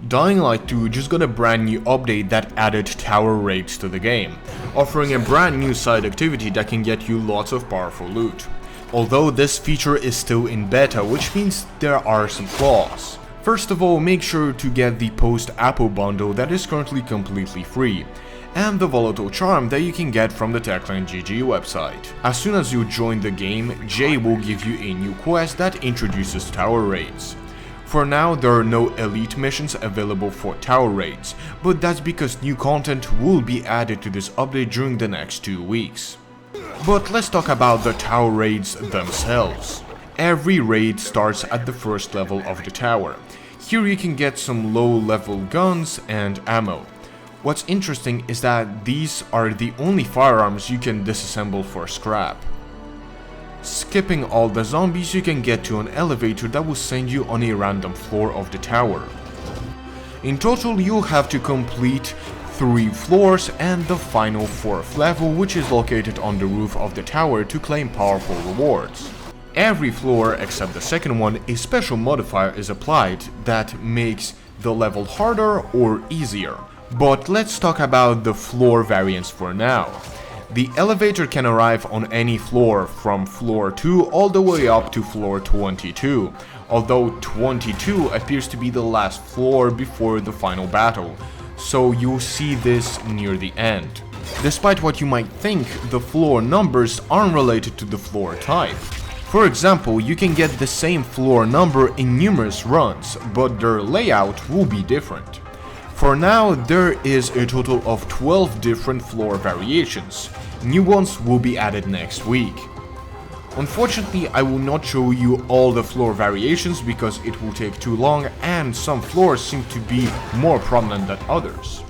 Dying Light 2 just got a brand new update that added tower raids to the game, offering a brand new side activity that can get you lots of powerful loot. Although this feature is still in beta, which means there are some flaws. First of all, make sure to get the post-Apple bundle that is currently completely free, and the volatile charm that you can get from the Techland GG website. As soon as you join the game, Jay will give you a new quest that introduces tower raids. For now, there are no elite missions available for tower raids, but that's because new content will be added to this update during the next 2 weeks. But let's talk about the tower raids themselves. Every raid starts at the first level of the tower. Here you can get some low-level guns and ammo. What's interesting is that these are the only firearms you can disassemble for scrap. Skipping all the zombies, you can get to an elevator that will send you on a random floor of the tower. In total, you'll have to complete 3 floors and the final 4th level, which is located on the roof of the tower, to claim powerful rewards. Every floor except the second one, a special modifier is applied that makes the level harder or easier. But let's talk about the floor variants for now. The elevator can arrive on any floor from floor 2 all the way up to floor 22, although 22 appears to be the last floor before the final battle, so you'll see this near the end. Despite what you might think, the floor numbers aren't related to the floor type. For example, you can get the same floor number in numerous runs, but their layout will be different. For now, there is a total of 12 different floor variations. New ones will be added next week. Unfortunately, I will not show you all the floor variations because it will take too long and some floors seem to be more prominent than others.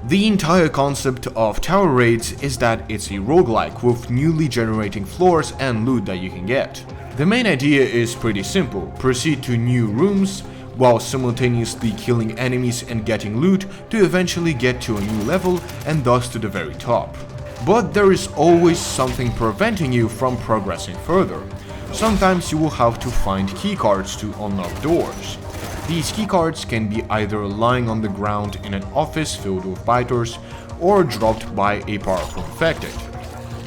The entire concept of tower raids is that it's a roguelike with newly generating floors and loot that you can get. The main idea is pretty simple: proceed to new rooms, while simultaneously killing enemies and getting loot to eventually get to a new level and thus to the very top. But there is always something preventing you from progressing further. Sometimes you will have to find keycards to unlock doors. These keycards can be either lying on the ground in an office filled with biters or dropped by a powerful infected.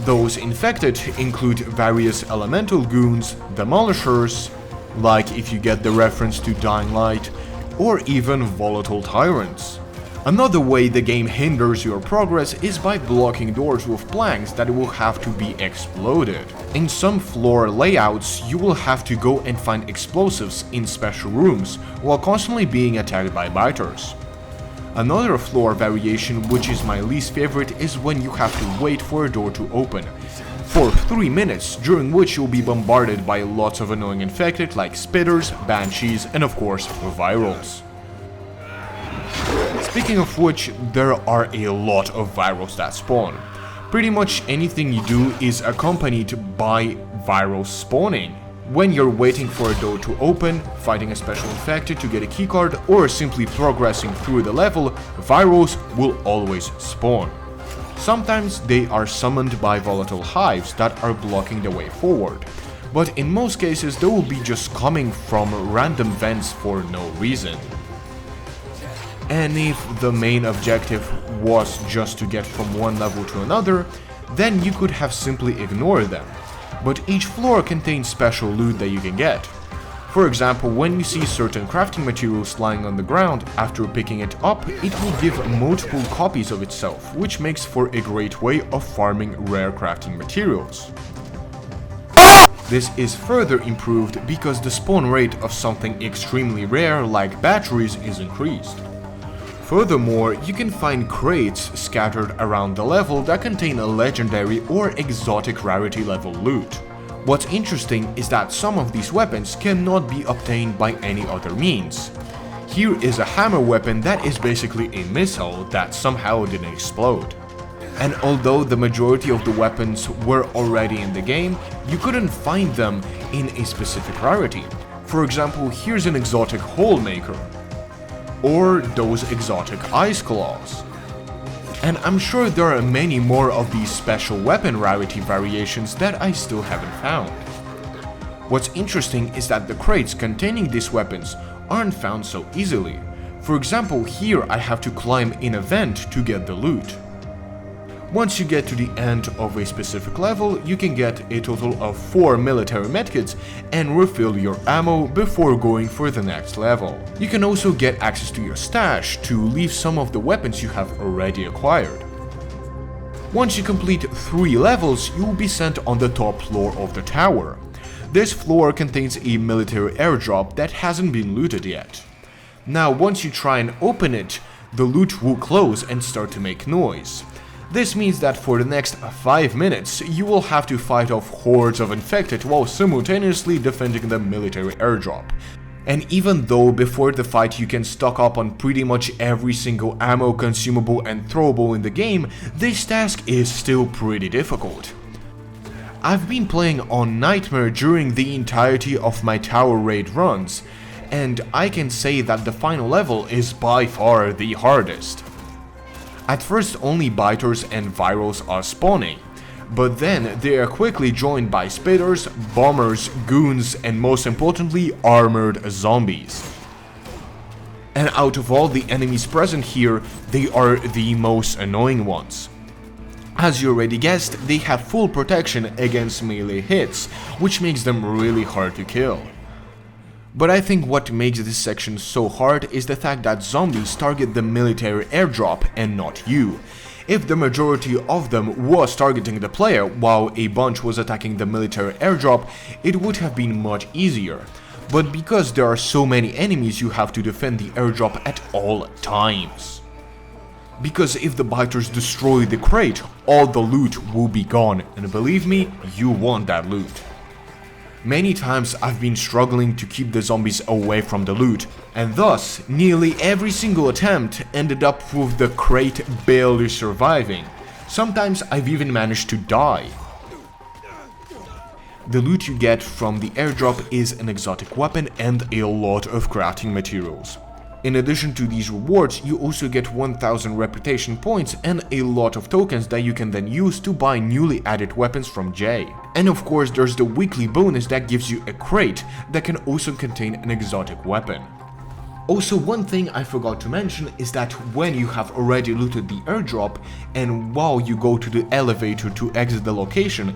Those infected include various elemental goons, demolishers, like if you get the reference to Dying Light, or even volatile tyrants. Another way the game hinders your progress is by blocking doors with planks that will have to be exploded. In some floor layouts, you will have to go and find explosives in special rooms while constantly being attacked by biters. Another floor variation, which is my least favorite, is when you have to wait for a door to open for 3 minutes, during which you'll be bombarded by lots of annoying infected like spitters, banshees, and of course virals. Speaking of which, there are a lot of virals that spawn. Pretty much anything you do is accompanied by virals spawning. When you're waiting for a door to open, fighting a special infected to get a keycard, or simply progressing through the level, virals will always spawn. Sometimes they are summoned by volatile hives that are blocking the way forward, but in most cases they will be just coming from random vents for no reason. And if the main objective was just to get from one level to another, then you could have simply ignored them. But each floor contains special loot that you can get. For example, when you see certain crafting materials lying on the ground, after picking it up, it will give multiple copies of itself, which makes for a great way of farming rare crafting materials. This is further improved because the spawn rate of something extremely rare like batteries is increased. Furthermore, you can find crates scattered around the level that contain a legendary or exotic rarity level loot. What's interesting is that some of these weapons cannot be obtained by any other means. Here is a hammer weapon that is basically a missile that somehow didn't explode. And although the majority of the weapons were already in the game, you couldn't find them in a specific rarity. For example, here's an exotic hole maker, or those exotic ice claws. And I'm sure there are many more of these special weapon rarity variations that I still haven't found. What's interesting is that the crates containing these weapons aren't found so easily. For example, here I have to climb in a vent to get the loot. Once you get to the end of a specific level, you can get a total of 4 military medkits and refill your ammo before going for the next level. You can also get access to your stash to leave some of the weapons you have already acquired. Once you complete 3 levels, you will be sent on the top floor of the tower. This floor contains a military airdrop that hasn't been looted yet. Now, once you try and open it, the loot will close and start to make noise. This means that for the next 5 minutes, you will have to fight off hordes of infected while simultaneously defending the military airdrop. And even though before the fight you can stock up on pretty much every single ammo, consumable and throwable in the game, this task is still pretty difficult. I've been playing on Nightmare during the entirety of my tower raid runs, and I can say that the final level is by far the hardest. At first only biters and virals are spawning, but then they are quickly joined by spitters, bombers, goons and most importantly armored zombies. And out of all the enemies present here, they are the most annoying ones. As you already guessed, they have full protection against melee hits, which makes them really hard to kill. But I think what makes this section so hard is the fact that zombies target the military airdrop and not you. If the majority of them was targeting the player while a bunch was attacking the military airdrop, it would have been much easier. But because there are so many enemies, you have to defend the airdrop at all times. Because if the biters destroy the crate, all the loot will be gone, and believe me, you want that loot. Many times I've been struggling to keep the zombies away from the loot, and thus nearly every single attempt ended up with the crate barely surviving. Sometimes I've even managed to die. The loot you get from the airdrop is an exotic weapon and a lot of crafting materials. In addition to these rewards, you also get 1000 reputation points and a lot of tokens that you can then use to buy newly added weapons from Jay. And of course there's the weekly bonus that gives you a crate that can also contain an exotic weapon. Also, one thing I forgot to mention is that when you have already looted the airdrop and while you go to the elevator to exit the location,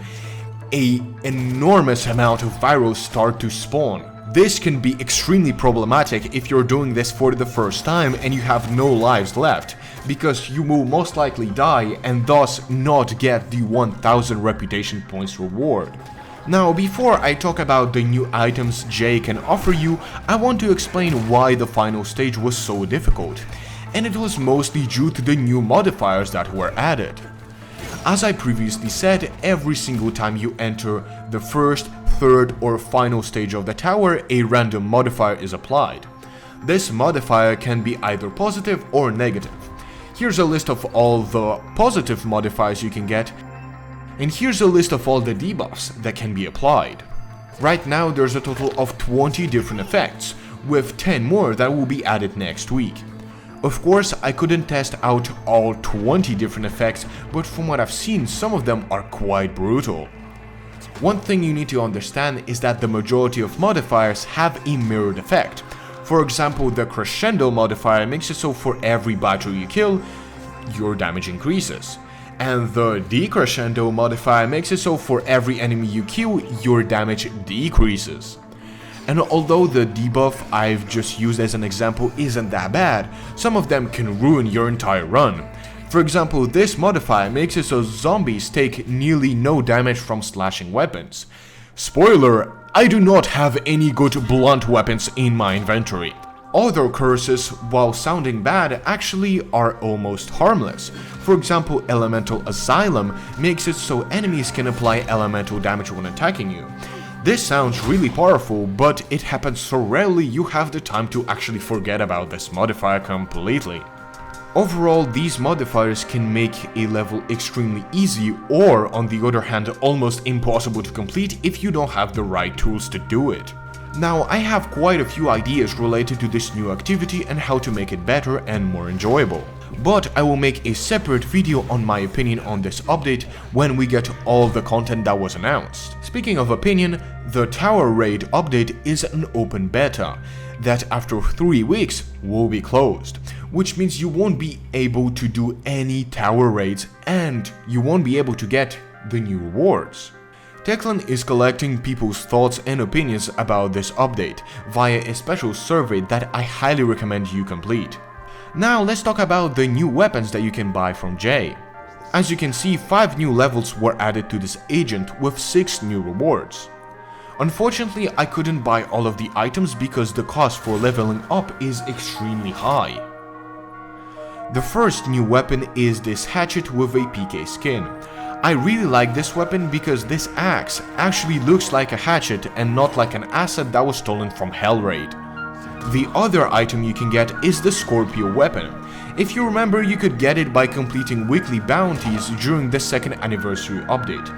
an enormous amount of virals start to spawn. This can be extremely problematic if you're doing this for the first time and you have no lives left, because you will most likely die and thus not get the 1000 reputation points reward. Now, before I talk about the new items Jay can offer you, I want to explain why the final stage was so difficult, and it was mostly due to the new modifiers that were added. As I previously said, every single time you enter the first, third or final stage of the tower, a random modifier is applied. This modifier can be either positive or negative. Here's a list of all the positive modifiers you can get, and here's a list of all the debuffs that can be applied. Right now there's a total of 20 different effects, with 10 more that will be added next week. Of course, I couldn't test out all 20 different effects, but from what I've seen, some of them are quite brutal. One thing you need to understand is that the majority of modifiers have a mirrored effect. For example, the crescendo modifier makes it so for every battle you kill, your damage increases. And the decrescendo modifier makes it so for every enemy you kill, your damage decreases. And although the debuff I've just used as an example isn't that bad, some of them can ruin your entire run. For example, this modifier makes it so zombies take nearly no damage from slashing weapons. Spoiler, I do not have any good blunt weapons in my inventory. Other curses, while sounding bad, actually are almost harmless. For example, Elemental Asylum makes it so enemies can apply elemental damage when attacking you. This sounds really powerful, but it happens so rarely you have the time to actually forget about this modifier completely. Overall, these modifiers can make a level extremely easy or, on the other hand, almost impossible to complete if you don't have the right tools to do it. Now, I have quite a few ideas related to this new activity and how to make it better and more enjoyable. But I will make a separate video on my opinion on this update when we get all the content that was announced. Speaking of opinion, the Tower Raid update is an open beta. that after 3 weeks will be closed, which means you won't be able to do any tower raids and you won't be able to get the new rewards. Techland is collecting people's thoughts and opinions about this update via a special survey that I highly recommend you complete. Now let's talk about the new weapons that you can buy from Jay. As you can see, 5 new levels were added to this agent with 6 new rewards. Unfortunately, I couldn't buy all of the items because the cost for leveling up is extremely high. The first new weapon is this hatchet with a PK skin. I really like this weapon because this axe actually looks like a hatchet and not like an asset that was stolen from Hellraid. The other item you can get is the Scorpio weapon. If you remember, you could get it by completing weekly bounties during the 2nd anniversary update.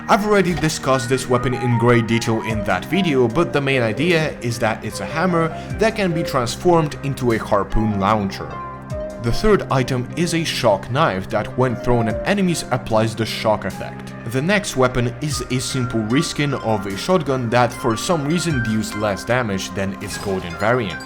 I've already discussed this weapon in great detail in that video, but the main idea is that it's a hammer that can be transformed into a harpoon launcher. The third item is a shock knife that when thrown at enemies applies the shock effect. The next weapon is a simple reskin of a shotgun that for some reason deals less damage than its golden variant.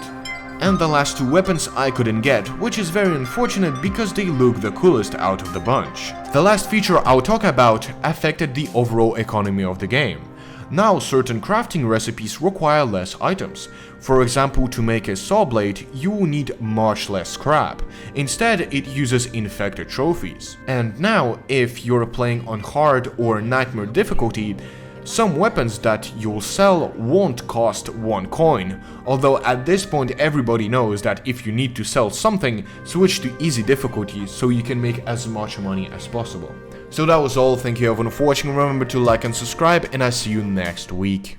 And the last 2 weapons I couldn't get, which is very unfortunate because they look the coolest out of the bunch. The last feature I'll talk about affected the overall economy of the game. Now certain crafting recipes require less items. For example, to make a saw blade, you will need much less scrap. Instead, it uses infected trophies. And now, if you're playing on hard or nightmare difficulty, some weapons that you'll sell won't cost 1 coin, although at this point everybody knows that if you need to sell something, switch to easy difficulty so you can make as much money as possible. So that was all, thank you everyone for watching, remember to like and subscribe, and I'll see you next week.